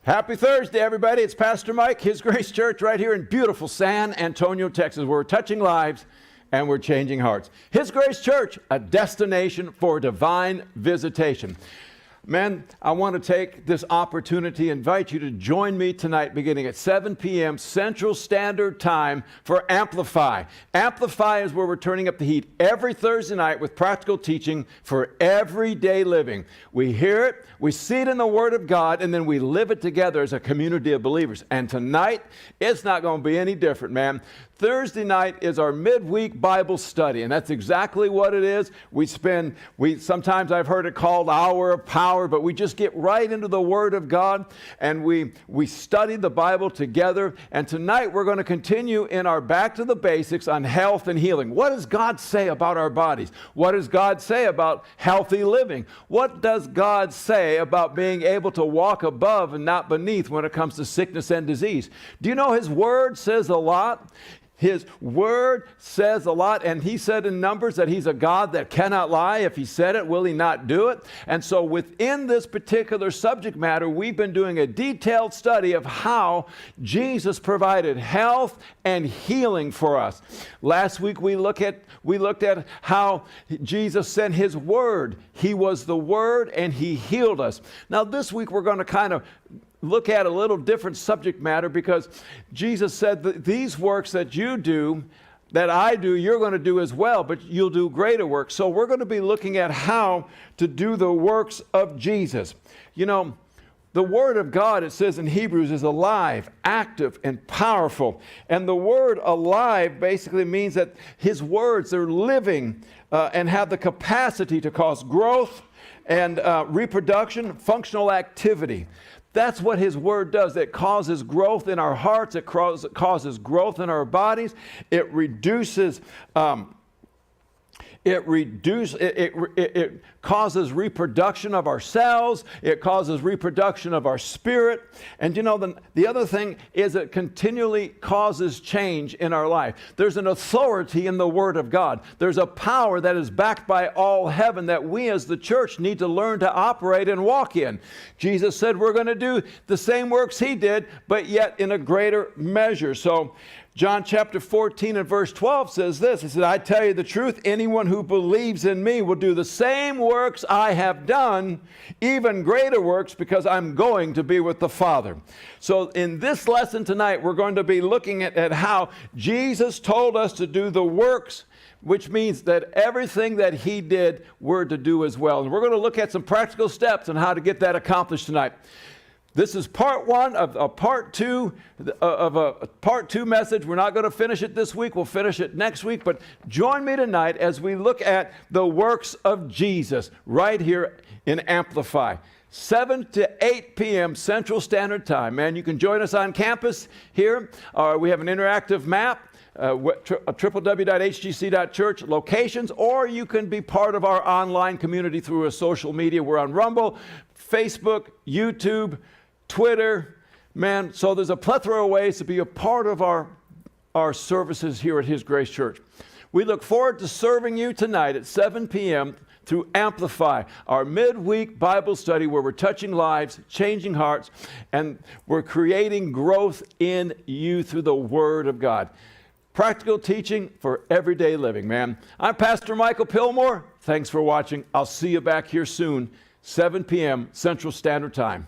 Happy Thursday, everybody. It's Pastor Mike, His Grace Church, right here in beautiful San Antonio, Texas. We're touching lives and we're changing hearts. His Grace Church, a destination for divine visitation. Man, I want to take this opportunity, invite you to join me tonight beginning at 7 p.m. Central Standard Time for Amplify. Amplify is where we're turning up the heat every Thursday night with practical teaching for everyday living. We hear it, we see it in the Word of God, and then we live it together as a community of believers. And tonight, it's not going to be any different, man. Thursday night is our midweek Bible study, and that's exactly what it is. Sometimes I've heard it called Hour of Power, but we just get right into the Word of God, and we study the Bible together. And tonight we're going to continue in our Back to the Basics on health and healing. What does God say about our bodies? What does God say about healthy living? What does God say about being able to walk above and not beneath when it comes to sickness and disease? Do you know His Word says a lot? His Word says a lot, and He said in Numbers that He's a God that cannot lie. If He said it, will He not do it? And so within this particular subject matter, we've been doing a detailed study of how Jesus provided health and healing for us. Last week we looked at how Jesus sent His Word. He was the Word, and He healed us. Now this week we're going to kind of look at a little different subject matter, because Jesus said that these works that you do, that I do, you're going to do as well, but you'll do greater works. So we're going to be looking at how to do the works of Jesus. You know, the Word of God, it says in Hebrews, is alive, active, and powerful. And the word alive basically means that His words are living and have the capacity to cause growth and reproduction, functional activity. That's what His Word does. It causes growth in our hearts. It causes growth in our bodies. It reduces, it causes reproduction of our cells. It causes reproduction of our spirit. And you know, the other thing is it continually causes change in our life. There's an authority in the Word of God. There's a power that is backed by all heaven that we as the church need to learn to operate and walk in. Jesus said we're going to do the same works He did, but yet in a greater measure. So John chapter 14 and verse 12 says this. He said, I tell you the truth, anyone who believes in me will do the same works I have done, even greater works, because I'm going to be with the Father. So in this lesson tonight, we're going to be looking at how Jesus told us to do the works, which means that everything that He did, we're to do as well. And we're going to look at some practical steps on how to get that accomplished tonight. This is part one of a part two message. We're not going to finish it this week. We'll finish it next week. But join me tonight as we look at the works of Jesus right here in Amplify. 7 to 8 p.m. Central Standard Time. Man, you can join us on campus here. We have an interactive map. www.hgc.church locations, or you can be part of our online community through a social media. We're on Rumble, Facebook, YouTube, Twitter, man. So there's a plethora of ways to be a part of our services here at His Grace Church. We look forward to serving you tonight at 7 p.m. through Amplify, our midweek Bible study where we're touching lives, changing hearts, and we're creating growth in you through the Word of God. Practical teaching for everyday living, man. I'm Pastor Michael Pillmore. Thanks for watching. I'll see you back here soon, 7 p.m. Central Standard Time.